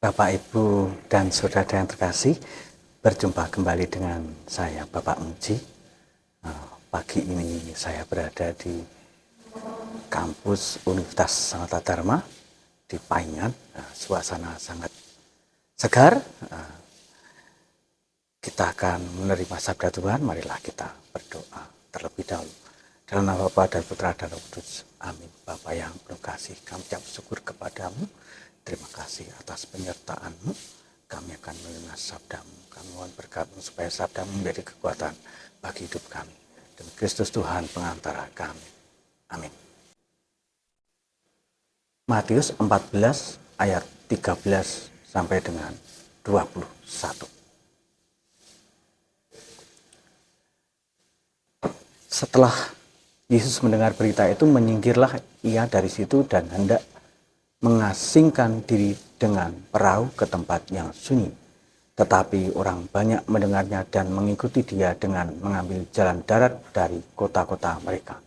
Bapak, Ibu, dan saudara yang terkasih, berjumpa kembali dengan saya, Bapak Muji. Pagi ini saya berada di kampus Universitas Sanata Dharma di Paingan. Suasana sangat segar. Kita akan menerima sabda Tuhan. Marilah kita berdoa terlebih dahulu. Dalam nama Bapa dan Putra dan Roh Kudus. Amin. Bapa yang penuh kasih, kami ucap syukur kepadamu. Terima kasih atas penyertaan-Mu. Kami akan menerima sabda-Mu. Kami mohon berkat-Mu supaya sabda-Mu menjadi kekuatan bagi hidup kami. Demi Kristus Tuhan pengantara kami. Amin. Matius 14 ayat 13 sampai dengan 21. Setelah Yesus mendengar berita itu, menyingkirlah ia dari situ dan hendak mengasingkan diri dengan perahu ke tempat yang sunyi. Tetapi orang banyak mendengarnya dan mengikuti dia dengan mengambil jalan darat dari kota-kota mereka.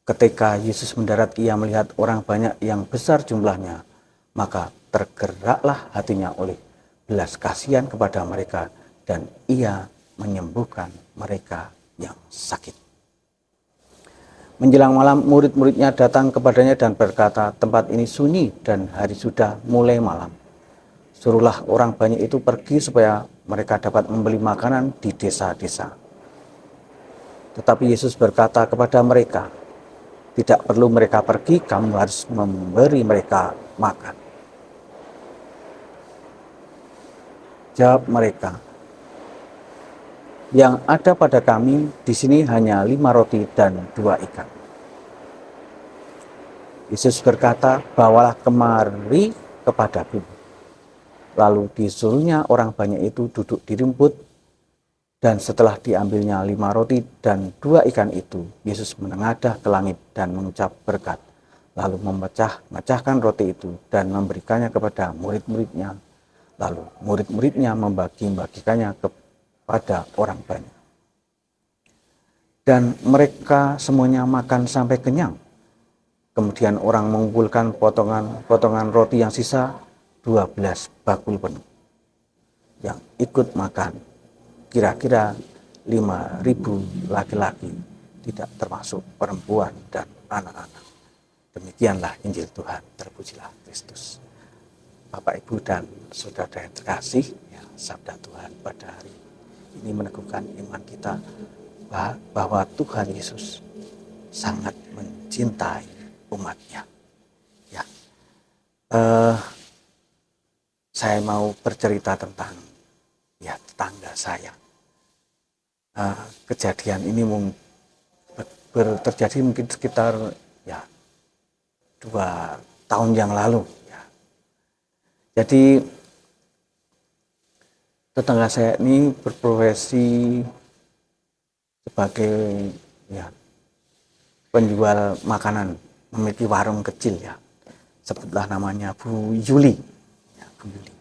Ketika Yesus mendarat, ia melihat orang banyak yang besar jumlahnya, maka tergeraklah hatinya oleh belas kasihan kepada mereka, dan ia menyembuhkan mereka yang sakit. Menjelang malam, murid-muridnya datang kepadanya dan berkata, tempat ini sunyi dan hari sudah mulai malam. Suruhlah orang banyak itu pergi supaya mereka dapat membeli makanan di desa-desa. Tetapi Yesus berkata kepada mereka, tidak perlu mereka pergi, kamu harus memberi mereka makan. Jawab mereka, yang ada pada kami di sini hanya 5 roti dan 2 ikan. Yesus berkata, bawalah kemari kepadaku. Lalu disuruhnya orang banyak itu duduk di rumput, dan setelah diambilnya 5 roti dan 2 ikan itu, Yesus menengadah ke langit dan mengucap berkat, lalu memecahkan roti itu dan memberikannya kepada murid-muridnya. Lalu murid-muridnya membagi-bagikannya kepada orang banyak. Dan mereka semuanya makan sampai kenyang. Kemudian orang mengumpulkan potongan roti yang sisa 12 bakul penuh. Yang ikut makan kira-kira 5.000 laki-laki, tidak termasuk perempuan dan anak-anak. Demikianlah Injil Tuhan, terpujilah Kristus. Bapak, Ibu, dan saudara yang terkasih, sabda Tuhan pada hari ini meneguhkan iman kita bahwa Tuhan Yesus sangat mencintai umatnya. Saya mau bercerita tentang tetangga saya. Kejadian ini terjadi mungkin sekitar 2 tahun yang lalu. Jadi tetangga saya ini berprofesi sebagai penjual makanan, memiliki warung kecil sebutlah namanya Bu Yuli. Bu Yuli.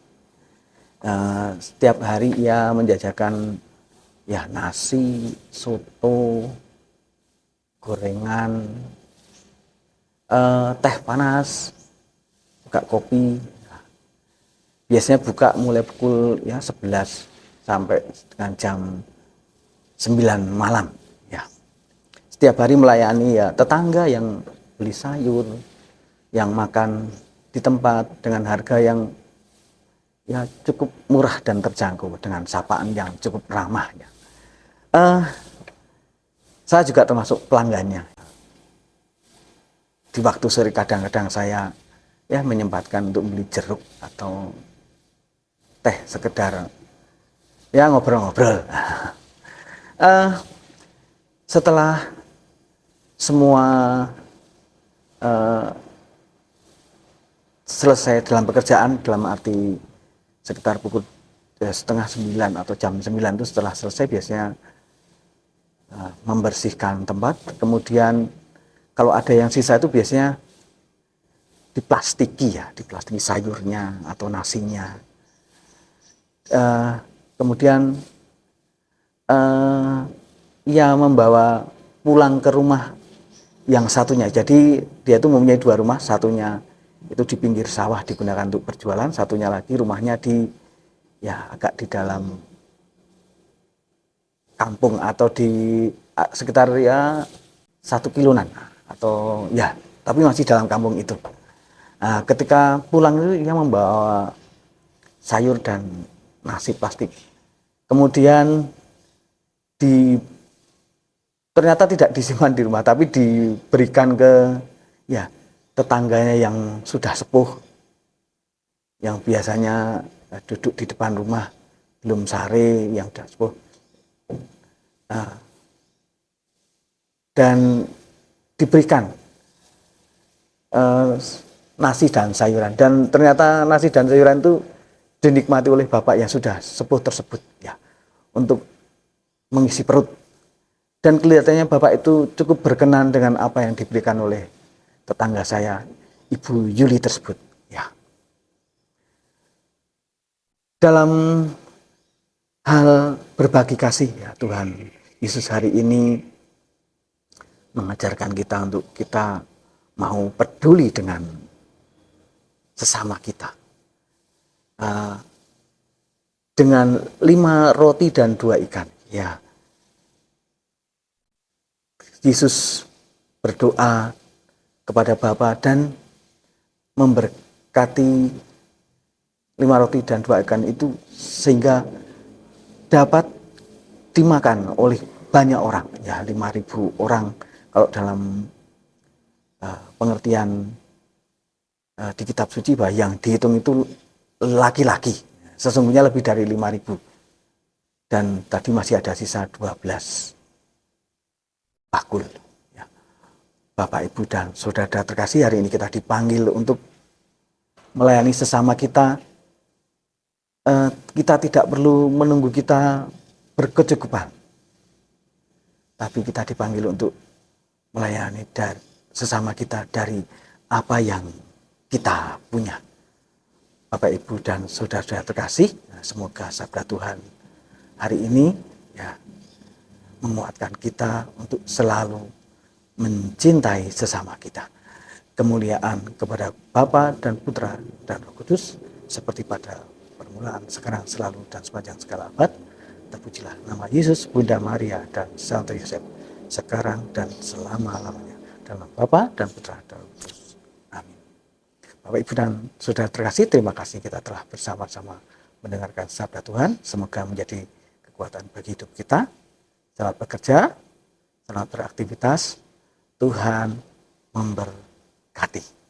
Setiap hari ia menjajakan nasi, soto, gorengan, teh panas, juga kopi. Biasanya buka mulai pukul 11 sampai dengan jam 9 malam. Setiap hari melayani tetangga yang beli sayur, yang makan di tempat dengan harga yang cukup murah dan terjangkau, dengan sapaan yang cukup ramah. Saya juga termasuk pelanggannya. Di waktu sore kadang-kadang saya menyempatkan untuk beli jeruk atau teh, sekedar ngobrol-ngobrol. Setelah semua selesai dalam pekerjaan, dalam arti sekitar pukul 8:30 atau jam 9 itu, setelah selesai biasanya membersihkan tempat. Kemudian kalau ada yang sisa itu biasanya diplastiki sayurnya atau nasinya. Kemudian ia membawa pulang ke rumah yang satunya. Jadi dia itu mempunyai 2 rumah, satunya itu di pinggir sawah digunakan untuk berjualan, satunya lagi rumahnya di agak di dalam kampung atau di sekitar 1 kiloan atau tapi masih dalam kampung itu. Nah, ketika pulang itu ia membawa sayur dan nasi plastik. Kemudian ternyata tidak disimpan di rumah, tapi diberikan ke tetangganya yang sudah sepuh, yang biasanya duduk di depan rumah belum sare, yang sudah sepuh. Nah, dan diberikan nasi dan sayuran, dan ternyata nasi dan sayuran itu dinikmati oleh bapak yang sudah sepuh tersebut untuk mengisi perut, dan kelihatannya bapak itu cukup berkenan dengan apa yang diberikan oleh tetangga saya, Ibu Yuli tersebut. Dalam hal berbagi kasih, Tuhan Yesus hari ini mengajarkan kita untuk kita mau peduli dengan sesama kita. Dengan 5 roti dan 2 ikan, Yesus berdoa kepada Bapa dan memberkati 5 roti dan 2 ikan itu sehingga dapat dimakan oleh banyak orang, 5.000 orang kalau dalam pengertian di kitab suci, bahwa yang dihitung itu laki-laki, sesungguhnya lebih dari 5.000, dan tadi masih ada sisa 12 bakul. Bapak, Ibu, dan saudara terkasih, hari ini kita dipanggil untuk melayani sesama kita. Kita tidak perlu menunggu kita berkecukupan, tapi kita dipanggil untuk melayani dan sesama kita dari apa yang kita punya. Bapak, Ibu, dan saudara-saudara terkasih, semoga sabda Tuhan hari ini menguatkan kita untuk selalu mencintai sesama kita. Kemuliaan kepada Bapa dan Putra dan Roh Kudus, seperti pada permulaan, sekarang, selalu, dan sepanjang segala abad. Terpujilah nama Yesus, Bunda Maria, dan Santo Yosef, sekarang dan selama-lamanya. Dalam Bapa dan Putra dan Roh Kudus. Amin. Bapak, Ibu, dan saudara terkasih, terima kasih kita telah bersama-sama mendengarkan sabda Tuhan. Semoga menjadi kekuatan bagi hidup kita. Selamat bekerja, selamat beraktivitas. Tuhan memberkati.